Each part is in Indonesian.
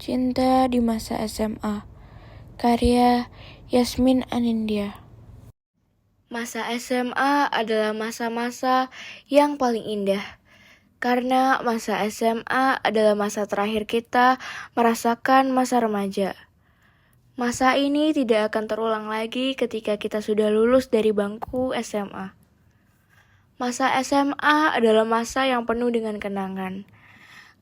Cinta di masa SMA. Karya Yasmin Anindya. Masa SMA adalah masa-masa yang paling indah. Karena masa SMA adalah masa terakhir kita merasakan masa remaja. Masa ini tidak akan terulang lagi ketika kita sudah lulus dari bangku SMA. Masa SMA adalah masa yang penuh dengan kenangan.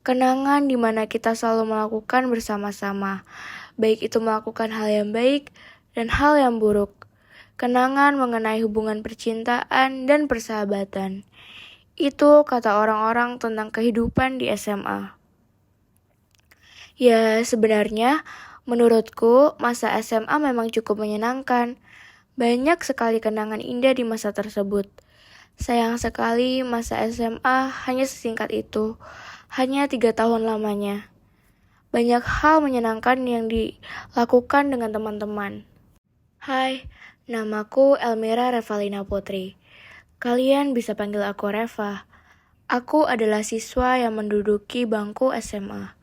Kenangan di mana kita selalu melakukan bersama-sama, baik itu melakukan hal yang baik dan hal yang buruk. Kenangan mengenai hubungan percintaan dan persahabatan. Itu kata orang-orang tentang kehidupan di SMA. Ya, sebenarnya menurutku masa SMA memang cukup menyenangkan. Banyak sekali kenangan indah di masa tersebut. Sayang sekali masa SMA hanya sesingkat itu. Hanya 3 tahun lamanya. Banyak hal menyenangkan yang dilakukan dengan teman-teman. Hai, namaku Elmira Revalina Putri. Kalian bisa panggil aku Reva. Aku adalah siswa yang menduduki bangku SMA.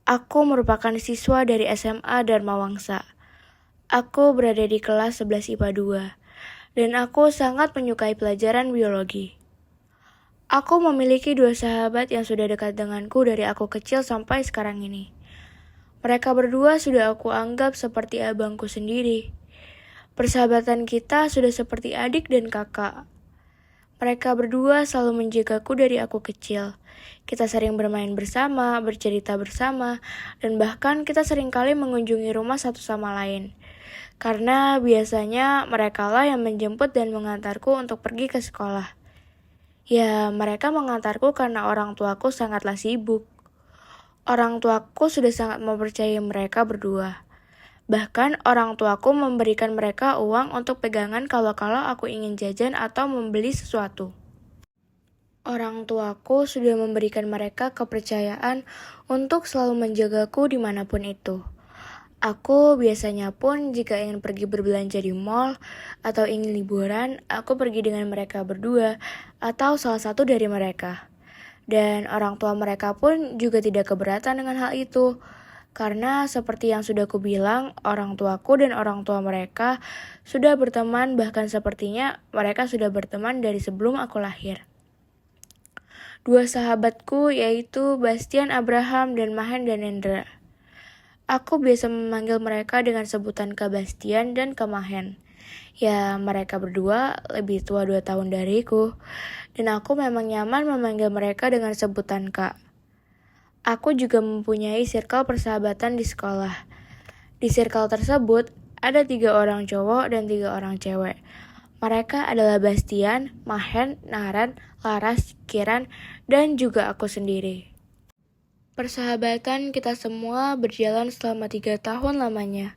Aku merupakan siswa dari SMA Dharma Wangsa. Aku berada di kelas 11 IPA 2. Dan aku sangat menyukai pelajaran biologi. Aku memiliki 2 sahabat yang sudah dekat denganku dari aku kecil sampai sekarang ini. Mereka berdua sudah aku anggap seperti abangku sendiri. Persahabatan kita sudah seperti adik dan kakak. Mereka berdua selalu menjagaku dari aku kecil. Kita sering bermain bersama, bercerita bersama, dan bahkan kita seringkali mengunjungi rumah satu sama lain. Karena biasanya merekalah yang menjemput dan mengantarku untuk pergi ke sekolah. Ya, mereka mengantarku karena orang tuaku sangatlah sibuk. Orang tuaku sudah sangat mempercayai mereka berdua. Bahkan orang tuaku memberikan mereka uang untuk pegangan kalau-kalau aku ingin jajan atau membeli sesuatu. Orang tuaku sudah memberikan mereka kepercayaan untuk selalu menjagaku dimanapun itu. Aku biasanya pun jika ingin pergi berbelanja di mall atau ingin liburan, aku pergi dengan mereka berdua atau salah satu dari mereka. Dan orang tua mereka pun juga tidak keberatan dengan hal itu. Karena seperti yang sudah kubilang, orang tuaku dan orang tua mereka sudah berteman, bahkan sepertinya mereka sudah berteman dari sebelum aku lahir. 2 sahabatku yaitu Bastian Abraham dan Mahen Danendra. Aku biasa memanggil mereka dengan sebutan Kak Bastian dan Kak Mahen. Ya, mereka berdua lebih tua 2 tahun dariku. Dan aku memang nyaman memanggil mereka dengan sebutan Kak. Aku juga mempunyai circle persahabatan di sekolah. Di circle tersebut, ada 3 orang cowok dan 3 orang cewek. Mereka adalah Bastian, Mahen, Naren, Laras, Kiran, dan juga aku sendiri. Persahabatan kita semua berjalan selama 3 tahun lamanya.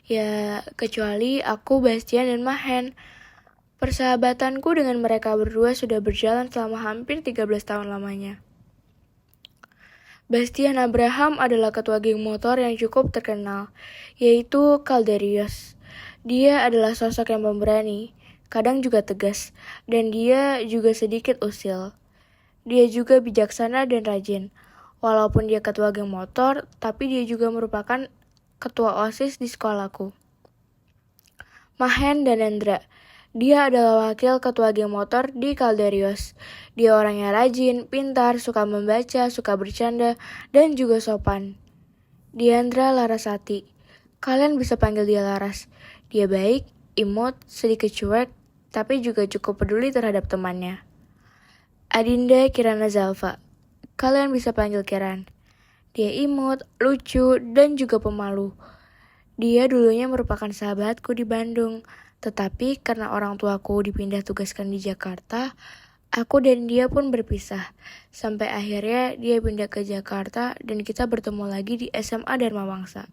Ya, kecuali aku, Bastian, dan Mahen. Persahabatanku dengan mereka berdua sudah berjalan selama hampir 13 tahun lamanya. Bastian Abraham adalah ketua geng motor yang cukup terkenal, yaitu Calderios. Dia adalah sosok yang pemberani, kadang juga tegas, dan dia juga sedikit usil. Dia juga bijaksana dan rajin. Walaupun dia ketua geng motor, tapi dia juga merupakan ketua OSIS di sekolahku. Mahen Danendra. Dia adalah wakil ketua geng motor di Calderios. Dia orangnya rajin, pintar, suka membaca, suka bercanda, dan juga sopan. Diandra Larasati. Kalian bisa panggil dia Laras. Dia baik, imut, sedikit cuek, tapi juga cukup peduli terhadap temannya. Adinda Kirana Zalfa. Kalian bisa panggil Kiran. Dia imut, lucu, dan juga pemalu. Dia dulunya merupakan sahabatku di Bandung, tetapi karena orang tuaku dipindah tugaskan di Jakarta, aku dan dia pun berpisah. Sampai akhirnya dia pindah ke Jakarta dan kita bertemu lagi di SMA Dharma Wangsa.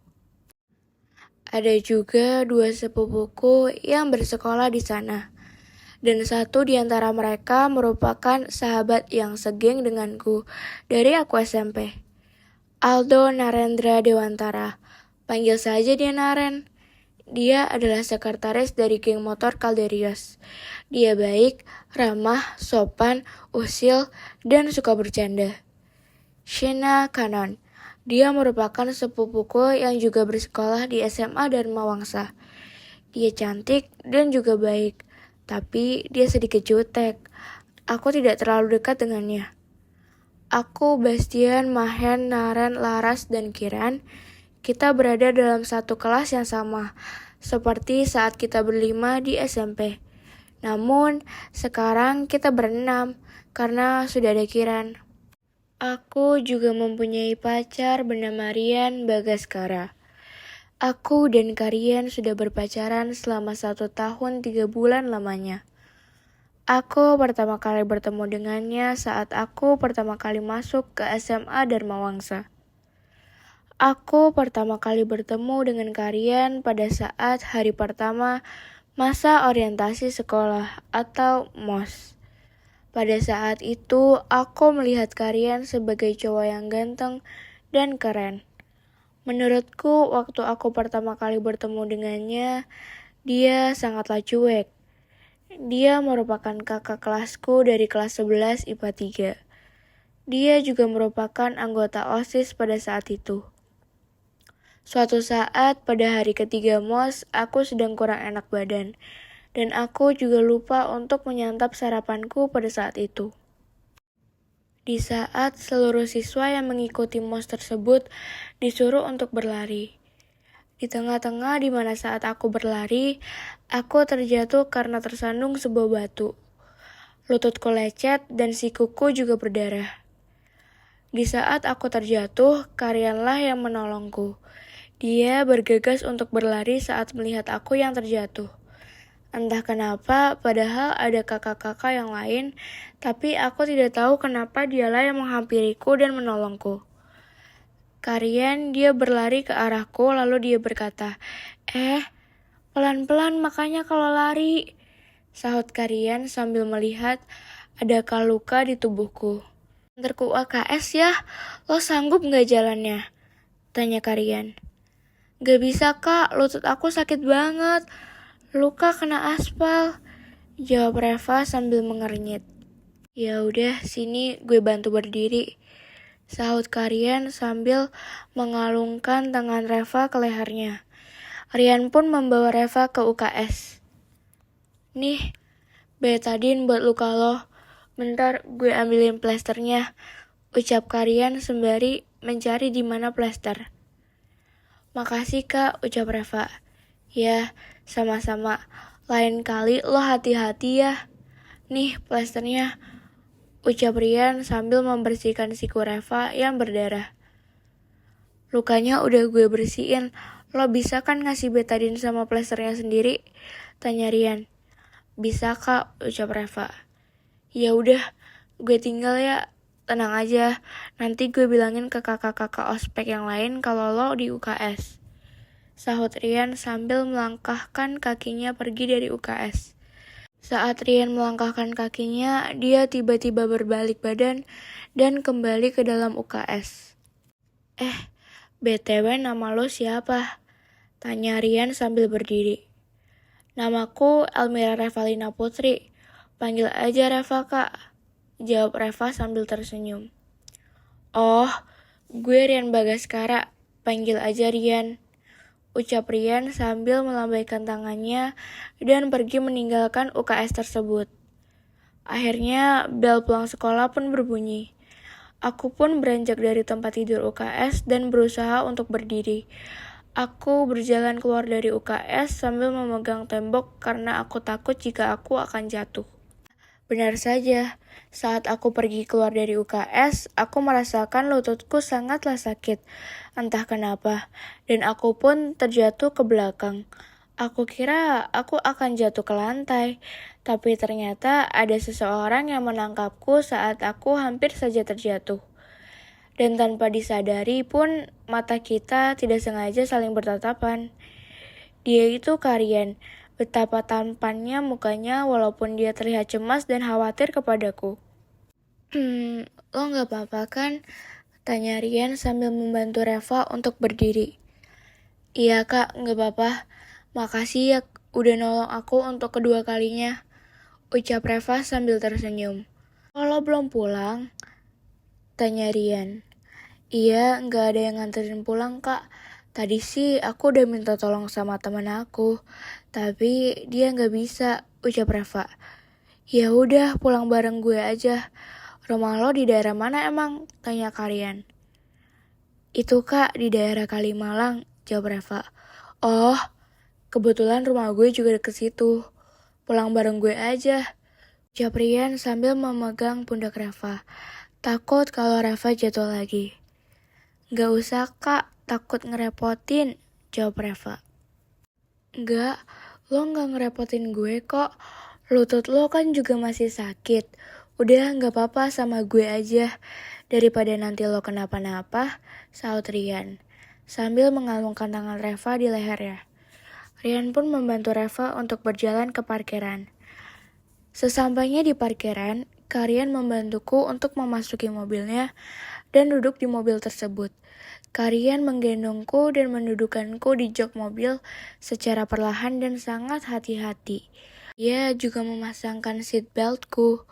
Ada juga 2 sepupuku yang bersekolah di sana. Dan satu di antara mereka merupakan sahabat yang segeng denganku dari aku SMP. Aldo Narendra Dewantara. Panggil saja dia Naren. Dia adalah sekretaris dari geng motor Calderios. Dia baik, ramah, sopan, usil, dan suka bercanda. Shena Kanon. Dia merupakan sepupuku yang juga bersekolah di SMA Dharma Wangsa. Dia cantik dan juga baik, tapi dia sedikit jutek. Aku tidak terlalu dekat dengannya. Aku, Bastian, Mahen, Naren, Laras, dan Kiran, kita berada dalam satu kelas yang sama, seperti saat kita berlima di SMP. Namun, sekarang kita berenam, karena sudah ada Kiran. Aku juga mempunyai pacar bernama Rian Bagaskara. Aku dan Karian sudah berpacaran selama 1 tahun 3 bulan lamanya. Aku pertama kali bertemu dengannya saat aku pertama kali masuk ke SMA Dharma Wangsa. Aku pertama kali bertemu dengan Karian pada saat hari pertama masa orientasi sekolah atau MOS. Pada saat itu, aku melihat Karian sebagai cowok yang ganteng dan keren. Menurutku, waktu aku pertama kali bertemu dengannya, dia sangatlah cuek. Dia merupakan kakak kelasku dari kelas 11 IPA 3. Dia juga merupakan anggota OSIS pada saat itu. Suatu saat pada hari ketiga MOS, aku sedang kurang enak badan. Dan aku juga lupa untuk menyantap sarapanku pada saat itu. Di saat seluruh siswa yang mengikuti MOS tersebut disuruh untuk berlari. Di tengah-tengah di mana saat aku berlari, aku terjatuh karena tersandung sebuah batu. Lututku lecet dan sikuku juga berdarah. Di saat aku terjatuh, Karianlah yang menolongku. Dia bergegas untuk berlari saat melihat aku yang terjatuh. Entah kenapa, padahal ada kakak-kakak yang lain, tapi aku tidak tahu kenapa dialah yang menghampiriku dan menolongku. Karian, dia berlari ke arahku, lalu dia berkata, pelan-pelan makanya kalau lari. Sahut Karian sambil melihat adakah luka di tubuhku. Antarku UKS ya, lo sanggup gak jalannya? Tanya Karian. Gak bisa kak, lutut aku sakit banget. Luka kena aspal, jawab Reva sambil mengernyit. Ya udah, sini gue bantu berdiri, sahut Karian sambil mengalungkan tangan Reva ke lehernya. Rian pun membawa Reva ke UKS. Nih, betadin buat luka lo. Bentar gue ambilin plasternya, ucap Karian sembari mencari di mana plaster. Makasih kak, ucap Reva. Ya, sama-sama. Lain kali lo hati-hati ya. Nih plasternya, ucap Rian sambil membersihkan siku Reva yang berdarah. Lukanya udah gue bersihin. Lo bisa kan ngasih betadin sama plasternya sendiri? Tanya Rian. Bisa kak, ucap Reva. Ya udah, gue tinggal ya. Tenang aja, nanti gue bilangin ke kakak-kakak ospek yang lain kalau lo di UKS. Sahut Rian sambil melangkahkan kakinya pergi dari UKS. Saat Rian melangkahkan kakinya, dia tiba-tiba berbalik badan dan kembali ke dalam UKS. BTW nama lo siapa? Tanya Rian sambil berdiri. Namaku Elmira Revalina Putri. Panggil aja Reva kak, jawab Reva sambil tersenyum. Oh, gue Rian Bagaskara. Panggil aja Rian, ucap Rian sambil melambaikan tangannya dan pergi meninggalkan UKS tersebut. Akhirnya bel pulang sekolah pun berbunyi. Aku pun beranjak dari tempat tidur UKS dan berusaha untuk berdiri. Aku berjalan keluar dari UKS sambil memegang tembok karena aku takut jika aku akan jatuh. Benar saja, saat aku pergi keluar dari UKS, aku merasakan lututku sangatlah sakit. Entah kenapa, dan aku pun terjatuh ke belakang. Aku kira aku akan jatuh ke lantai, tapi ternyata ada seseorang yang menangkapku saat aku hampir saja terjatuh. Dan tanpa disadari pun, mata kita tidak sengaja saling bertatapan. Dia itu Karian. Betapa tampannya mukanya walaupun dia terlihat cemas dan khawatir kepadaku. Lo gak apa-apa kan? Tanya Rian sambil membantu Reva untuk berdiri. Iya kak, gak apa-apa. Makasih ya udah nolong aku untuk kedua kalinya, ucap Reva sambil tersenyum. Kalau belum pulang? Tanya Rian. Iya, nggak ada yang nganterin pulang, Kak. Tadi sih aku udah minta tolong sama teman aku, tapi dia nggak bisa, ucap Reva. Ya udah, pulang bareng gue aja. Rumah lo di daerah mana emang? Tanya Karian. Itu Kak, di daerah Kalimalang, jawab Reva. Oh, kebetulan rumah gue juga deket situ. Pulang bareng gue aja, ucap Rian sambil memegang pundak Reva. Takut kalau Reva jatuh lagi. Gak usah Kak, takut ngerepotin, jawab Reva. Enggak, lo gak ngerepotin gue kok. Lutut lo kan juga masih sakit. Udah gak apa-apa sama gue aja. Daripada nanti lo kenapa-napa, saut Rian. Sambil mengalungkan tangan Reva di lehernya. Rian pun membantu Reva untuk berjalan ke parkiran. Sesampainya di parkiran, Karian membantuku untuk memasuki mobilnya dan duduk di mobil tersebut. Karian menggendongku dan mendudukanku di jok mobil secara perlahan dan sangat hati-hati. Dia juga memasangkan seat beltku.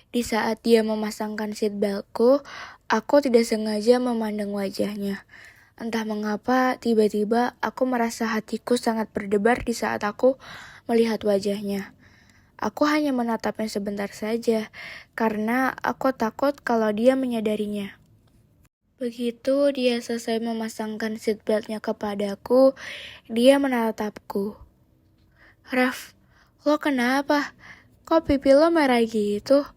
Di saat dia memasangkan seat beltku, aku tidak sengaja memandang wajahnya. Entah mengapa, tiba-tiba aku merasa hatiku sangat berdebar di saat aku melihat wajahnya. Aku hanya menatapnya sebentar saja, karena aku takut kalau dia menyadarinya. Begitu dia selesai memasangkan seatbeltnya kepadaku, dia menatapku. Raf, lo kenapa? Kok pipi lo merah gitu?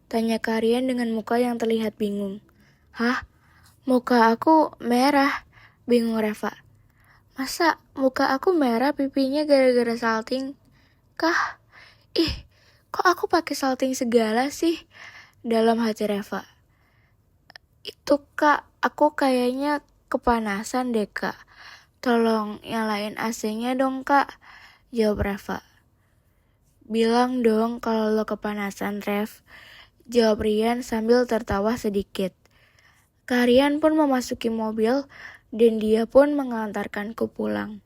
Tanya Karian dengan muka yang terlihat bingung. Hah? Muka aku merah? Bingung Reva. Masa muka aku merah pipinya gara-gara salting? Kah? Ih, kok aku pakai salting segala sih? Dalam hati Reva. Itu Kak, aku kayaknya kepanasan deh Kak. Tolong nyalain AC-nya dong Kak, jawab Reva. Bilang dong kalau lo kepanasan Rev, jawab Rian sambil tertawa sedikit. Karian pun memasuki mobil dan dia pun mengantarkanku pulang.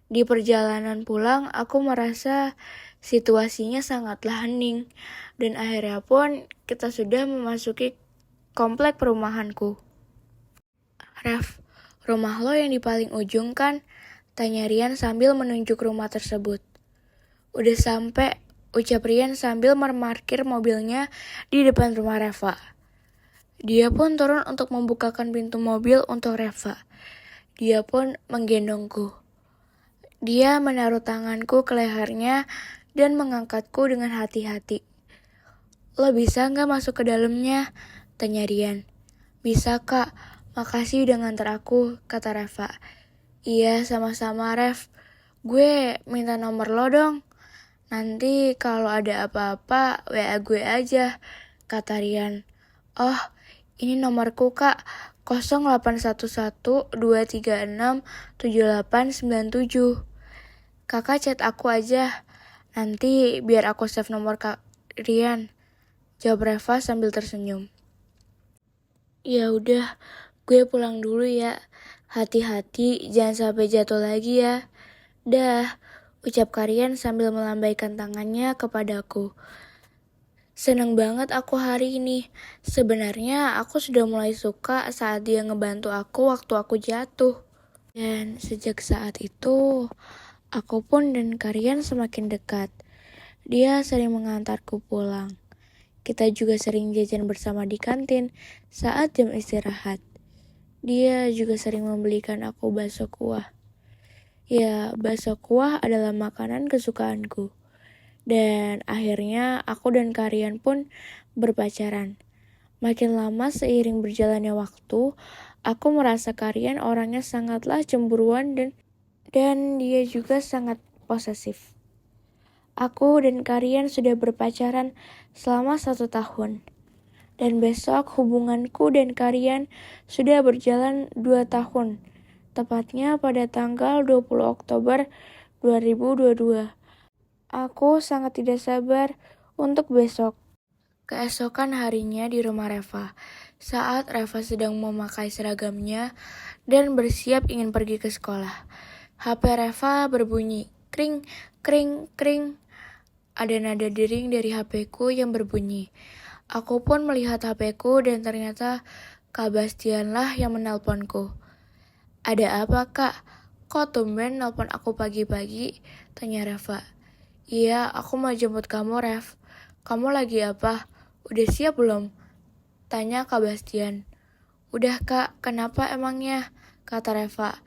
Di perjalanan pulang, aku merasa situasinya sangatlah hening. Dan akhirnya pun kita sudah memasuki komplek perumahanku. Raf, rumah lo yang di paling ujung kan? Tanya Rian sambil menunjuk rumah tersebut. Udah sampai, ucap Rian sambil memarkir mobilnya di depan rumah Reva. Dia pun turun untuk membukakan pintu mobil untuk Reva. Dia pun menggendongku. Dia menaruh tanganku ke lehernya dan mengangkatku dengan hati-hati. Lo bisa gak masuk ke dalamnya? Tanya Rian. Bisa Kak, makasih udah nganter aku, kata Reva. Iya, sama-sama Rev. Gue minta nomor lo dong. Nanti kalau ada apa-apa, WA gue aja, kata Rian. Oh, ini nomorku Kak, 0811-236-7897. Kakak chat aku aja, nanti biar aku save nomor Kak Rian, jawab Reva sambil tersenyum. Ya udah, gue pulang dulu ya. Hati-hati, jangan sampai jatuh lagi ya. Dah, ucap Karian sambil melambaikan tangannya kepadaku. Seneng banget aku hari ini. Sebenarnya aku sudah mulai suka saat dia ngebantu aku waktu aku jatuh. Dan sejak saat itu, aku pun dan Karian semakin dekat. Dia sering mengantarku pulang. Kita juga sering jajan bersama di kantin saat jam istirahat. Dia juga sering membelikan aku bakso kuah. Ya, bakso kuah adalah makanan kesukaanku. Dan akhirnya aku dan Karian pun berpacaran. Makin lama seiring berjalannya waktu, aku merasa Karian orangnya sangatlah cemburuan dan dia juga sangat posesif. Aku dan Karian sudah berpacaran selama 1 tahun. Dan besok hubunganku dan Karian sudah berjalan 2 tahun. Tepatnya pada tanggal 20 Oktober 2022. Aku sangat tidak sabar untuk besok. Keesokan harinya di rumah Reva, saat Reva sedang memakai seragamnya dan bersiap ingin pergi ke sekolah. HP Reva berbunyi, kring, kring, kring. Ada nada dering dari HP-ku yang berbunyi. Aku pun melihat HP-ku dan ternyata Kak Bastian lah yang menelponku. Ada apa kak? Kok tumben nelpon aku pagi-pagi? Tanya Reva. Iya, aku mau jemput kamu, Rev. Kamu lagi apa? Udah siap belum? Tanya Kak Bastian. Udah kak, kenapa emangnya? Kata Reva.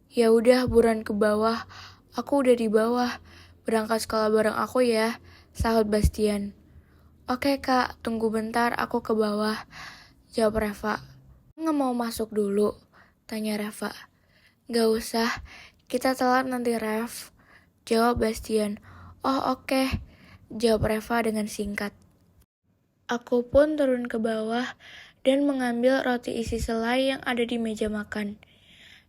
Ya udah, buruan ke bawah. Aku udah di bawah. Berangkat sekolah bareng aku ya, sahut Bastian. Oke kak, tunggu bentar, aku ke bawah. Jawab Reva. Nggak mau masuk dulu? Tanya Reva. Gak usah, kita telat nanti Rev. Jawab Bastian. Oh oke, jawab Reva dengan singkat. Aku pun turun ke bawah dan mengambil roti isi selai yang ada di meja makan.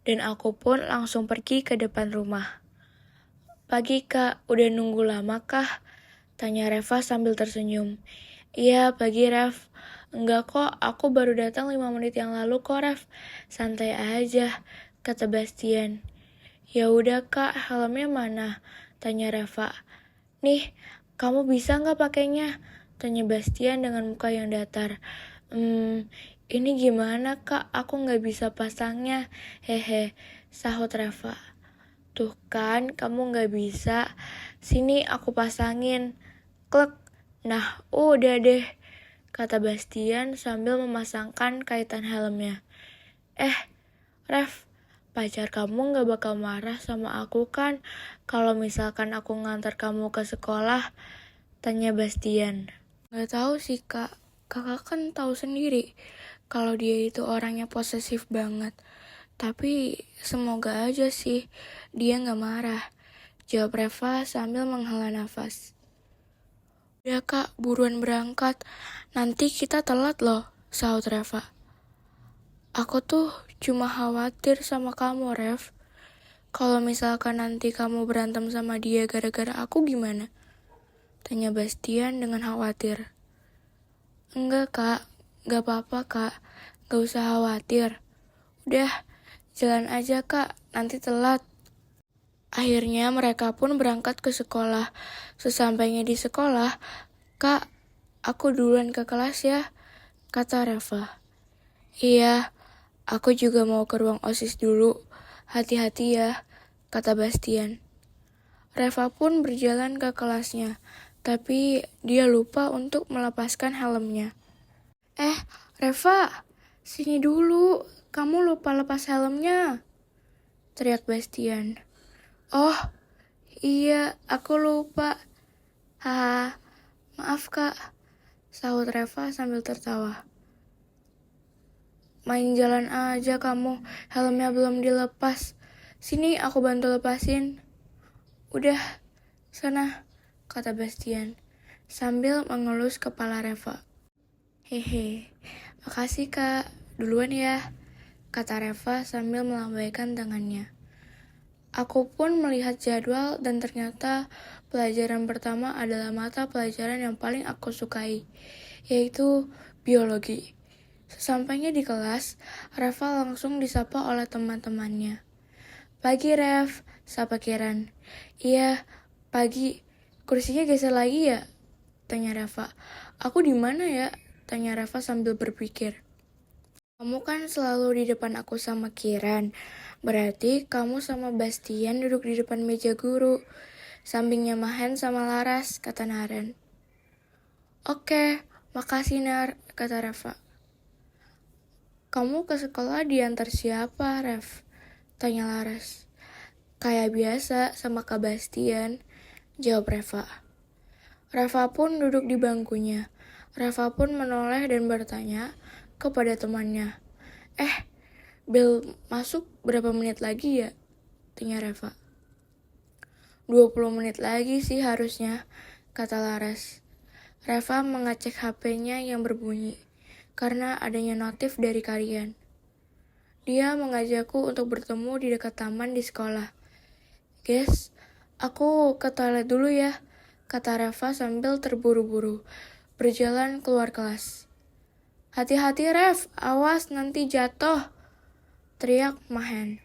Dan aku pun langsung pergi ke depan rumah. Pagi kak, udah nunggu lama kah? Tanya Reva sambil tersenyum. Iya, pagi Rev. Enggak kok, aku baru datang 5 menit yang lalu kok Rev. Santai aja, kata Bastian. Ya udah kak, helmnya mana? Tanya Reva. Nih, kamu bisa nggak pakainya? Tanya Bastian dengan muka yang datar. Ini gimana kak? Aku nggak bisa pasangnya. Hehe, sahut Reva. Tuh kan, kamu nggak bisa. Sini aku pasangin. Klek. Nah, udah deh, kata Bastian sambil memasangkan kaitan helmnya. Rev, pacar kamu gak bakal marah sama aku kan kalau misalkan aku ngantar kamu ke sekolah? Tanya Bastian. Gak tahu sih kak, kakak kan tahu sendiri kalau dia itu orangnya posesif banget. Tapi semoga aja sih dia gak marah, jawab Reva sambil menghela nafas. Udah kak, buruan berangkat, nanti kita telat loh, sahut Reva. Aku tuh cuma khawatir sama kamu, Rev. Kalau misalkan nanti kamu berantem sama dia gara-gara aku gimana? Tanya Bastian dengan khawatir. Enggak, Kak. Gak apa-apa, Kak. Gak usah khawatir. Udah, jalan aja, Kak. Nanti telat. Akhirnya mereka pun berangkat ke sekolah. Sesampainya di sekolah, Kak, aku duluan ke kelas ya, kata Reva. Iya, aku juga mau ke ruang OSIS dulu. Hati-hati ya, kata Bastian. Reva pun berjalan ke kelasnya, tapi dia lupa untuk melepaskan helmnya. Reva, sini dulu. Kamu lupa lepas helmnya, teriak Bastian. Oh, iya, aku lupa. Haha, maaf kak, sahut Reva sambil tertawa. Main jalan aja kamu, helmnya belum dilepas. Sini aku bantu lepasin. Udah, sana, kata Bastian, sambil mengelus kepala Reva. Hehe, makasih kak, duluan ya, kata Reva sambil melambaikan tangannya. Aku pun melihat jadwal dan ternyata pelajaran pertama adalah mata pelajaran yang paling aku sukai, yaitu biologi. Sesampainya di kelas, Reva langsung disapa oleh teman-temannya. Pagi Rev, sapa Kiran. Iya, pagi. Kursinya geser lagi ya? Tanya Reva. Aku di mana ya? Tanya Reva sambil berpikir. Kamu kan selalu di depan aku sama Kiran. Berarti kamu sama Bastian duduk di depan meja guru. Sampingnya Mahen sama Laras, kata Naren. Oke, makasih Nar, kata Reva. Kamu ke sekolah diantar siapa, Rev? Tanya Laras. Kayak biasa sama Kak Bastian, jawab Reva. Reva pun duduk di bangkunya. Reva pun menoleh dan bertanya kepada temannya. Bel masuk berapa menit lagi ya? Tanya Reva. 20 menit lagi sih harusnya, kata Laras. Reva mengecek HP-nya yang berbunyi karena adanya notif dari Karian. Dia mengajakku untuk bertemu di dekat taman di sekolah. Guys, aku ke toilet dulu ya, kata Reva sambil terburu-buru berjalan keluar kelas. Hati-hati Rev, awas nanti jatuh, teriak Mahen.